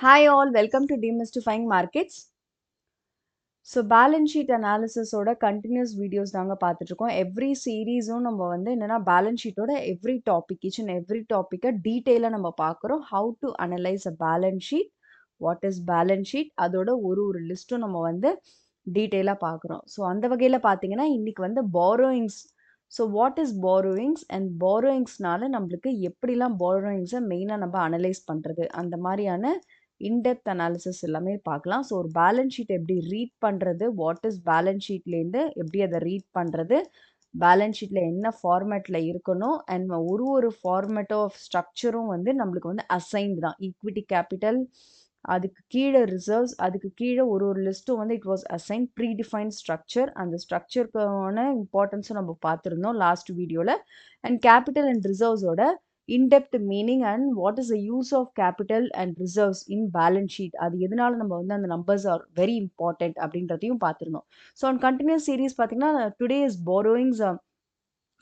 Hi all, welcome to Demystifying Markets. So balance sheet அனாலிசிஸோட continuous videos நாங்கள் பார்த்துட்ருக்கோம். Every சீரீஸும் நம்ம வந்து என்னென்னா பேலன்ஸ் ஷீட்டோட every topic each and every டாப்பிக்கை டீட்டெயிலாக நம்ம பார்க்குறோம். How to analyse a balance sheet, what is balance sheet, அதோட ஒரு லிஸ்ட்டும் நம்ம வந்து டீட்டெயிலாக பார்க்குறோம். ஸோ அந்த வகையில் பார்த்தீங்கன்னா இன்றைக்கி வந்து borrowings. So what is borrowings and பாரோயிங்ஸ்னால நம்மளுக்கு எப்படிலாம் பாரோயிங்ஸை மெயினாக நம்ம அனலைஸ் பண்ணுறது, அந்த மாதிரியான இன்டெப்த் அனாலிசிஸ் எல்லாமே பார்க்கலாம். ஸோ ஒரு பேலன்ஸ் ஷீட் எப்படி ரீட் பண்ணுறது, வாட் இஸ் பேலன்ஸ் ஷீட்லேருந்து எப்படி அதை ரீட் பண்ணுறது, பேலன்ஸ் ஷீட்டில் என்ன ஃபார்மேட்டில் இருக்கணும், அண்ட் ஒரு ஃபார்மேட் ஆஃப் ஸ்ட்ரக்சரும் வந்து நம்மளுக்கு வந்து அசைன்டு தான். ஈக்விட்டி கேபிட்டல், அதுக்கு கீழே ரிசர்வ்ஸ், அதுக்கு கீழே ஒரு லிஸ்ட்டும் வந்து it was assign predefined structure. அந்த ஸ்ட்ரக்சருக்கான இம்பார்ட்டன்ஸும் நம்ம பார்த்துருந்தோம் லாஸ்ட் வீடியோவில். அண்ட் கேபிட்டல் அண்ட் ரிசர்வ்ஸோட in-depth meaning and what is the use of capital and reserves in balance sheet, அது எதனால நம்ம வந்து அந்த numbers are very important அப்படின்றதையும் பார்த்துருந்தோம். ஸோ on continuous series பார்த்தீங்கன்னா today is borrowings.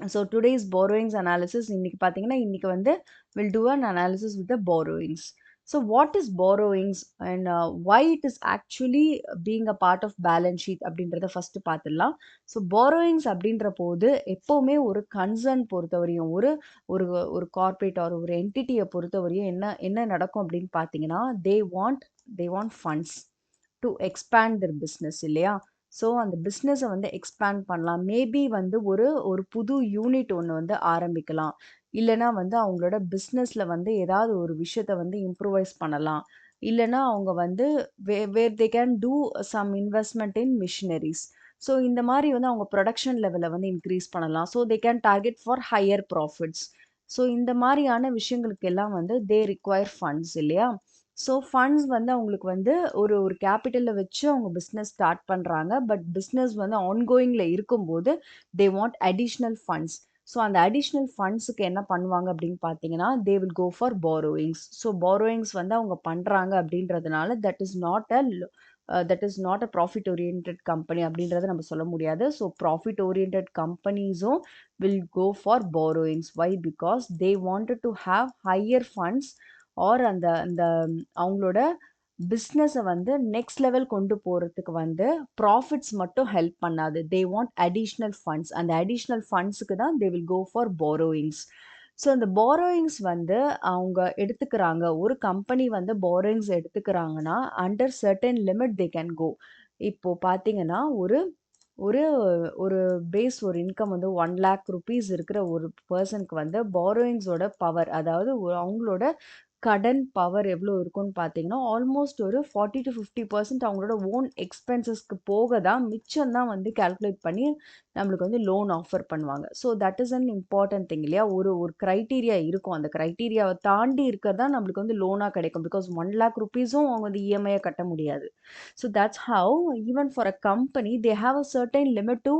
So today's borrowings analysis இன்னைக்கு பார்த்தீங்கன்னா இன்னைக்கு வந்து we'll do an analysis with the borrowings. So what is borrowings and why it is actually being a part of balance sheet அப்படின்றத first பார்த்துடலாம். So borrowings அப்படின்ற போது எப்போவுமே ஒரு கன்சர்ன் பொறுத்தவரையும் ஒரு ஒரு ஒரு கார்பரேட் ஆர் ஒரு என்டிட்டியை பொறுத்தவரையும் என்ன என்ன நடக்கும் அப்படின்னு பார்த்தீங்கன்னா they want funds to expand their business இல்லையா. ஸோ அந்த பிஸ்னஸை வந்து எக்ஸ்பேண்ட் பண்ணலாம். மேபி வந்து ஒரு புது யூனிட் ஒன்று வந்து ஆரம்பிக்கலாம். இல்லைனா வந்து அவங்களோட பிஸ்னஸில் வந்து ஏதாவது ஒரு விஷயத்த வந்து இம்ப்ரூவைஸ் பண்ணலாம். இல்லைனா அவங்க வந்து where they can do some investment in machineries. So இந்த மாதிரி வந்து அவங்க ப்ரொடக்ஷன் லெவலை வந்து இன்க்ரீஸ் பண்ணலாம். So they can target for higher profits. So இந்த மாதிரியான விஷயங்களுக்கு எல்லாம் வந்து தே ரிக்வயர் ஃபண்ட்ஸ் இல்லையா. ஸோ ஃபண்ட்ஸ் வந்து அவங்களுக்கு வந்து ஒரு கேபிட்டலில் வச்சு அவங்க பிஸ்னஸ் ஸ்டார்ட் பண்ணுறாங்க. பட் பிஸ்னஸ் வந்து ஆன்கோயிங்கில் இருக்கும்போது they want additional funds. So அந்த அடிஷ்னல் ஃபண்ட்ஸுக்கு என்ன பண்ணுவாங்க அப்படின்னு பார்த்தீங்கன்னா they will go for borrowings. So borrowings வந்து அவங்க பண்ணுறாங்க அப்படின்றதுனால that is not a profit orient company அப்படின்றத நம்ம சொல்ல முடியாது. ஸோ ப்ராஃபிட் ஓரியன்ட் கம்பெனிஸும் will go for borrowings. Why? Because they wanted to have higher funds or அந்த அந்த அவங்களோட பிஸ்னஸை வந்து நெக்ஸ்ட் லெவல் கொண்டு போகிறதுக்கு வந்து ப்ராஃபிட்ஸ் மட்டும் ஹெல்ப் பண்ணாது. They want additional funds. அந்த அடிஷ்னல் ஃபண்ட்ஸுக்கு தான் they will go for borrowings. So அந்த பாரோயிங்ஸ் வந்து அவங்க எடுத்துக்கிறாங்க. ஒரு கம்பெனி வந்து பாரோயிங்ஸ் எடுத்துக்கிறாங்கன்னா under certain limit they can go. இப்போது பார்த்தீங்கன்னா ஒரு ஒரு ஒரு பேஸ் ஒரு இன்கம் வந்து 1,00,000 இருக்கிற ஒரு பர்சனுக்கு வந்து பாரோயிங்ஸோட பவர், அதாவது அவங்களோட கடன் பவர் எவ்வளோ இருக்குன்னு பார்த்தீங்கன்னா ஆல்மோஸ்ட் ஒரு 40-50% அவங்களோட ஓன் எக்ஸ்பென்சஸ்க்கு போக தான் மிச்சம் தான் வந்து கால்குலேட் பண்ணி நம்மளுக்கு வந்து லோன் ஆஃபர் பண்ணுவாங்க. So that is an important thing இல்லையா. ஒரு க்ரைட்டீரியா இருக்கும். அந்த க்ரைட்டீரியாவை தாண்டி இருக்கிறதா நம்மளுக்கு வந்து லோனாக கிடைக்கும். பிகாஸ் 1,00,000 அவங்க வந்து இஎம்ஐயை கட்ட முடியாது. So that's how even for a company they have a certain limit to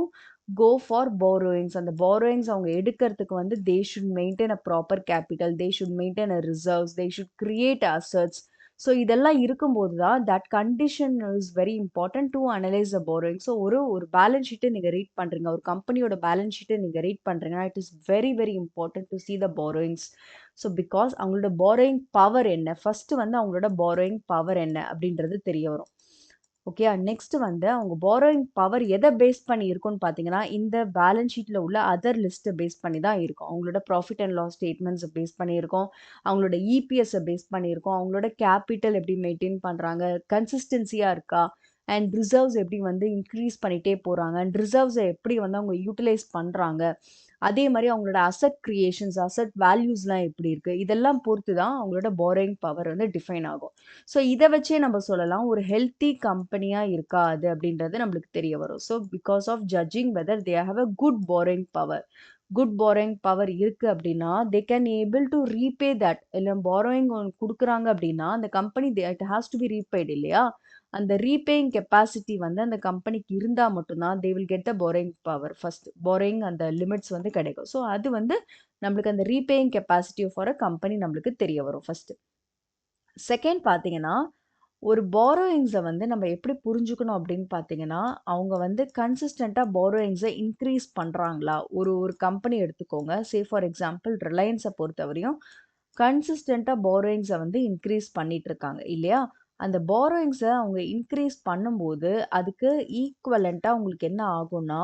go for borrowings. அந்த பாரோயிங்ஸ் அவங்க எடுக்கிறதுக்கு வந்து they should maintain a proper capital, they should maintain a reserves, they should create assets. So இதெல்லாம் இருக்கும்போது தான் that condition is very important to analyse the borrowing. So ஒரு balance ஷீட்டை நீங்கள் ரீட் பண்ணுறீங்க, ஒரு கம்பெனியோட பேலன்ஸ் ஷீட்டை நீங்கள் ரீட் பண்ணுறீங்கன்னா it is very very important to see the borrowings. So because அவங்களோட பாரோயிங் பவர் என்ன, ஃபஸ்ட்டு வந்து அவங்களோட பாரோயிங் பவர் என்ன அப்படின்றது தெரிய வரும். ஓகே, நெக்ஸ்ட் வந்து அவங்க பாரோயிங் பவர் எதை பேஸ் பண்ணி இருக்கும்னு பார்த்தீங்கன்னா இந்த பேலன்ஸ் ஷீட்டில் உள்ள அதர் லிஸ்ட்டை பேஸ் பண்ணி தான் இருக்கும். அவங்களோட ப்ராஃபிட் அண்ட் லாஸ் ஸ்டேட்மெண்ட்ஸை பேஸ் பண்ணியிருக்கோம், அவங்களோட இபிஎஸ்ஸை பேஸ் பண்ணியிருக்கோம், அவங்களோட கேபிட்டல் எப்படி மெயின்டைன் பண்ணுறாங்க, கன்சிஸ்டன்சியாக இருக்கா, அண்ட் ரிசர்வ்ஸ் எப்படி வந்து இன்க்ரீஸ் பண்ணிகிட்டே போகிறாங்க, அண்ட் ரிசர்வ்ஸை எப்படி வந்து அவங்க யூட்டிலைஸ் பண்ணுறாங்க, அதே மாதிரி அவங்களோட அசட் கிரியேஷன்ஸ், அசட் வேல்யூஸ்லாம் எப்படி இருக்குது, இதெல்லாம் பொறுத்து தான் அவங்களோட பாரோயிங் பவர் வந்து டிஃபைன் ஆகும். ஸோ இதை வச்சே நம்ம சொல்லலாம் ஒரு ஹெல்த்தி கம்பெனியாக இருக்கா அது அப்படின்றது நம்மளுக்கு தெரிய வரும். So because of judging whether they have a good borrowing power. Good borrowing power இருக்குது அப்படின்னா they can able to repay that. இல்லை பாரோயிங் கொடுக்குறாங்க அப்படின்னா அந்த company it has to be repaid இல்லையா. அந்த ரீபேயிங் கெப்பாசிட்டி வந்து அந்த கம்பெனிக்கு இருந்தால் மட்டும்தான் they will get the borrowing power. First borrowing அந்த லிமிட்ஸ் வந்து கிடைக்கும். ஸோ அது வந்து நம்மளுக்கு அந்த repaying capacity for a company நம்மளுக்கு தெரிய வரும் ஃபஸ்ட்டு. செகண்ட் பார்த்தீங்கன்னா ஒரு பாரோயிங்ஸை வந்து நம்ம எப்படி புரிஞ்சுக்கணும் அப்படின்னு பார்த்தீங்கன்னா அவங்க வந்து கன்சிஸ்டண்ட்டாக பாரோயிங்ஸை இன்க்ரீஸ் பண்ணுறாங்களா. ஒரு கம்பெனி எடுத்துக்கோங்க, சே ஃபார் எக்ஸாம்பிள் ரிலையன்ஸை பொறுத்தவரையும் கன்சிஸ்டென்ட்டா பாரோயிங்ஸை வந்து இன்க்ரீஸ் பண்ணிட்டு இருக்காங்க இல்லையா? அந்த பாரோயிங்ஸை அவங்க இன்க்ரீஸ் பண்ணும்போது, அதுக்கு ஈக்குவலன்ட்டா உங்களுக்கு என்ன ஆகும்னா,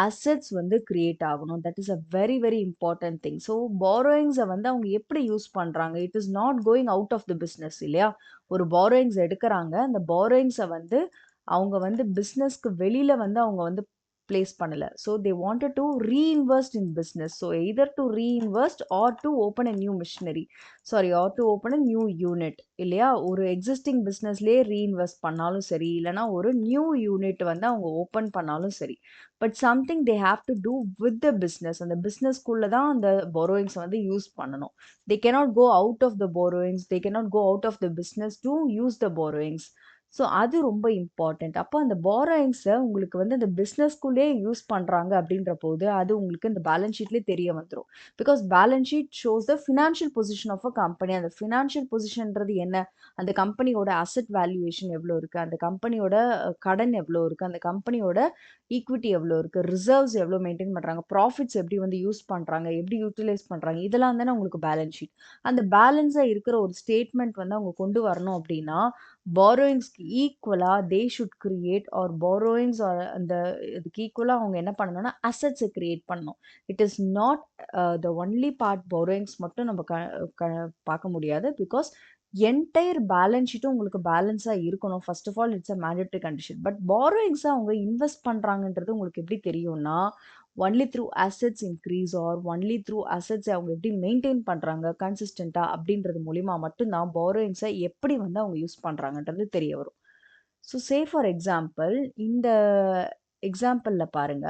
அசெட்ஸ் வந்து கிரியேட் ஆகணும். That is a very, very important thing. So பாரோயிங்ஸை வந்து அவங்க எப்படி யூஸ் பண்றாங்க? It is not going out of the business இல்லையா? ஒரு பாரோயிங்ஸ் எடுக்குறாங்க. அந்த பாரோயிங்ஸை வந்து அவங்க வந்து பிசினஸ்க்கு வெளியில வந்து அவங்க வந்து பிளேஸ் பண்ணல. So they wanted to reinvest in business. So either to reinvest or to open a new machinery. Sorry, or to open a new unit இல்லையா? ஒரு எக்ஸிஸ்டிங் பிசினஸ்லயே ரீஇன்வெஸ்ட் பண்ணாலும் சரி, இல்லைன்னா ஒரு நியூ யூனிட் வந்து அவங்க ஓப்பன் பண்ணாலும் சரி. But something they have to do with the business. அந்த பிஸ்னஸ்க்குள்ள தான் அந்த borrowings வந்து யூஸ் பண்ணணும். They cannot go out of the borrowings. They cannot go out of the business to use the borrowings. So அது ரொம்ப இம்பார்ட்டன்ட். அப்போ அந்த பாரோயிங்ஸை உங்களுக்கு வந்து அந்த பிஸ்னஸ்க்குள்ளேயே யூஸ் பண்ணுறாங்க அப்படின்ற போது அது உங்களுக்கு இந்த பேலன்ஸ் ஷீட்லேயே தெரிய வந்துடும். Because balance sheet shows the financial position of a company. அந்த ஃபினான்ஷியல் பொசிஷன்றது என்ன? அந்த கம்பெனியோட அசெட் வேல்யூவேஷன் எவ்வளோ இருக்குது, அந்த கம்பெனியோட கடன் எவ்வளோ இருக்குது, அந்த கம்பெனியோட ஈக்விட்டி எவ்வளோ இருக்குது, ரிசர்வ்ஸ் எவ்வளோ மெயின்டைன் பண்ணுறாங்க, ப்ராஃபிட்ஸ் எப்படி வந்து யூஸ் பண்ணுறாங்க, எப்படி யூட்டிலைஸ் பண்ணுறாங்க, இதெல்லாம் தானே உங்களுக்கு பேலன்ஸ் ஷீட். அந்த பேலன்ஸாக இருக்கிற ஒரு ஸ்டேட்மெண்ட் வந்து அவங்க கொண்டு வரணும் அப்படின்னா பாரோயிங்ஸ்க்கு ஈக்குவலா they should create or borrowings or அந்த இதுக்கு ஈக்குவலா அவங்க என்ன பண்ணணும்னா அசெட்ஸை கிரியேட் பண்ணணும். It is not the only part borrowings மட்டும் நம்ம பார்க்க முடியாது. பிகாஸ் என்டையர் பேலன்ஸ் ஷீட்டும் உங்களுக்கு பேலன்ஸாக இருக்கணும். First of all it's a mandatory condition. But பாரோயிங்ஸை அவங்க இன்வெஸ்ட் பண்ணுறாங்கன்றது உங்களுக்கு எப்படி தெரியும்னா only through assets increase or only through அசெட்ஸை அவங்க எப்படி மெயின்டைன் பண்ணுறாங்க கன்சிஸ்டண்ட்டாக அப்படின்றது மூலிமா மட்டும்தான் பாரோயிங்ஸை எப்படி வந்து அவங்க யூஸ் பண்ணுறாங்கன்றது தெரிய வரும். ஸோ சே ஃபார் எக்ஸாம்பிள் இந்த எக்ஸாம்பிளில் பாருங்க.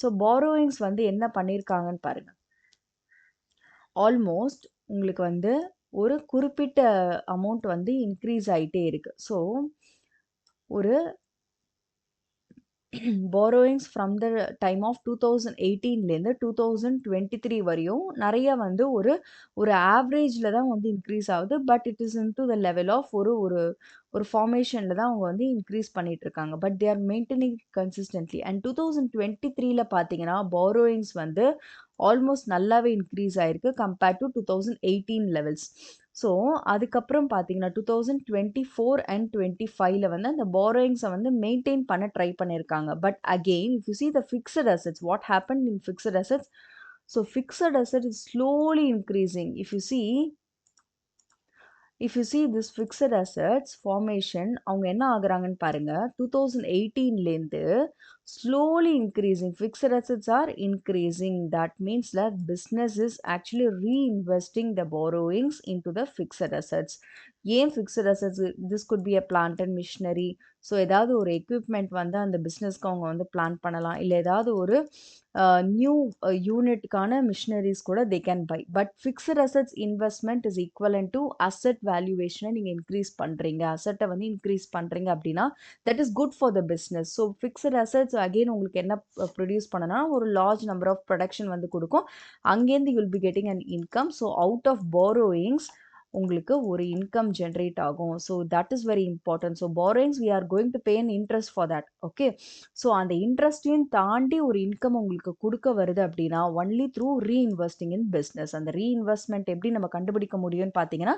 ஸோ பாரோயிங்ஸ் வந்து என்ன பண்ணியிருக்காங்கன்னு பாருங்க. ஆல்மோஸ்ட் உங்களுக்கு வந்து ஒரு குறிப்பிட்ட அமௌண்ட் வந்து இன்க்ரீஸ் ஆகிட்டே இருக்கு. ஸோ ஒரு borrowings from the time of 2018லேருந்து 2023 வரையும் நிறைய வந்து ஒரு ஒரு ஆவரேஜில் தான் வந்து இன்க்ரீஸ் ஆகுது. But it is into the level of ஒரு ஒரு ஒரு ஃபார்மேஷனில் தான் அவங்க வந்து இன்க்ரீஸ் பண்ணிட்டு இருக்காங்க. But they are maintaining consistently. And 2023ல பார்த்தீங்கன்னா பாரோயிங்ஸ் வந்து ஆல்மோஸ்ட் நல்லாவே இன்க்ரீஸ் ஆயிருக்கு கம்பேர்ட் டு 2018 லெவல்ஸ். ஸோ அதுக்கப்புறம் பார்த்தீங்கன்னா 2024 அண்ட் 25ல வந்து அந்த பாரோயிங்ஸை வந்து மெயின்டைன் பண்ண ட்ரை பண்ணியிருக்காங்க. But again if you see the fixed assets, what happened in fixed assets? So fixed asset is slowly increasing. If you see this fixed assets formation, அவங்க என்ன ஆகுறாங்கன்னு பாருங்க. 2018லேருந்து slowly increasing. Fixed assets are increasing. That means that business is actually reinvesting the borrowings into the fixed assets. ஏன் fixed assets? This could be a plant and machinery. So ஏதாவது ஒரு equipment வந்து அந்த பிஸ்னஸ்க்கு அவங்க வந்து பிளான் பண்ணலாம். இல்லை ஏதாவது ஒரு நியூ யூனிட்டுக்கான மிஷினரிஸ் கூட they can buy. But fixed assets investment is equivalent to asset வேல்யூவேஷனை நீங்கள் இன்க்ரீஸ் பண்ணுறீங்க, அசெட்டை வந்து இன்க்ரீஸ் பண்ணுறீங்க அப்படின்னா that is good for the business. So fixed assets again உங்களுக்கு என்ன ப்ரொடியூஸ் பண்ணனா ஒரு லார்ஜ் நம்பர் ஆஃப் ப்ரொடக்ஷன் வந்து கொடுக்கும். அங்கேருந்து you'll be getting an income. So out of borrowings உங்களுக்கு ஒரு இன்கம் ஜென்ரேட் ஆகும். So that is very important. So borrowings we are going to pay an interest for that. Okay. So அந்த இன்ட்ரெஸ்ட்டையும் தாண்டி ஒரு இன்கம் உங்களுக்கு கொடுக்க வருது அப்படின்னா only through reinvesting in business. அந்த ரீஇன்வெஸ்ட்மெண்ட் எப்படி நம்ம கண்டுபிடிக்க முடியும்னு பார்த்தீங்கன்னா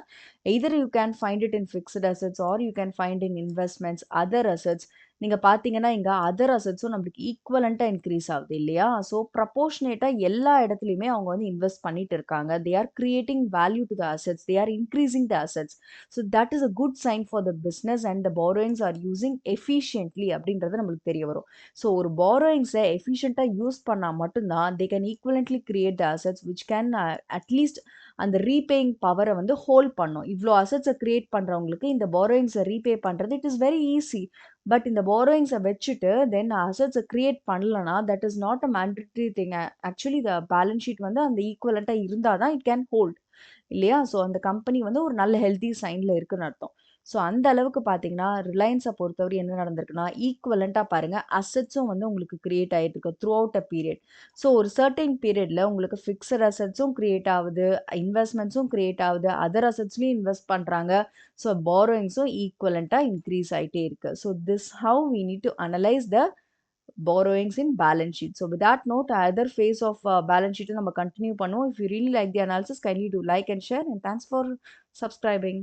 either you can find it in fixed assets or you can find in investments, other assets. நீங்கள் பார்த்தீங்கன்னா இங்கே அதர் அசெட்ஸும் நம்மளுக்கு ஈக்குவலண்ட்டாக இன்க்ரீஸ் ஆகுது இல்லையா? ஸோ ப்ரப்போர்ஷனேட்டாக எல்லா இடத்துலையுமே அவங்க வந்து இன்வெஸ்ட் பண்ணிட்டு இருக்காங்க. They are creating value to the assets, they are increasing the assets. So that is a good sign for the business and the borrowings are using efficiently அப்படின்றது நம்மளுக்கு தெரிய வரும். ஸோ ஒரு பாரோயிங்ஸை எஃபிஷியண்ட்டாக யூஸ் பண்ணால் மட்டும்தான் they can equivalently create the assets which can at least அந்த repaying பவரை வந்து ஹோல்ட் பண்ணும். இவ்வளோ அசெட்ஸை கிரியேட் பண்ணுறவங்களுக்கு இந்த பாரோயிங்ஸை ரீபே பண்ணுறது it is very easy. But இந்த பாரோயிங்ஸை வச்சுட்டு தென் அசெட்ஸை கிரியேட் பண்ணலனா that is not a mandatory thing. Actually the balance sheet வந்து அந்த ஈக்குவலண்ட்டாக இருந்தால் தான் இட் கேன் ஹோல்ட் இல்லையா? ஸோ அந்த கம்பெனி வந்து ஒரு நல்ல ஹெல்தி சைனில் இருக்குன்னு அர்த்தம். ஸோ அந்த அளவுக்கு பார்த்தீங்கன்னா ரிலையன்ஸை பொறுத்தவரை என்ன நடந்திருக்குன்னா ஈக்குவலண்ட்டாக பாருங்கள் அசெட்ஸும் வந்து உங்களுக்கு கிரியேட் ஆகிட்டு இருக்கு throughout a period. So ஒரு சர்டைன் பீரியடில் உங்களுக்கு ஃபிக்ஸட் அசெட்ஸும் கிரியேட் ஆகுது, இன்வெஸ்ட்மெண்ட்ஸும் கிரியேட் ஆகுது, அதர் அசெட்ஸ்லையும் இன்வெஸ்ட் பண்ணுறாங்க. ஸோ பாரோயிங்ஸும் ஈக்குவலண்ட்டாக இன்க்ரீஸ் ஆகிட்டே இருக்குது. So this how we need to analyse the borrowings in balance sheet. So with that note, other phase of balance sheet நம்ம continue பண்ணுவோம். If you really like the analysis, kindly do like and share, and thanks for subscribing.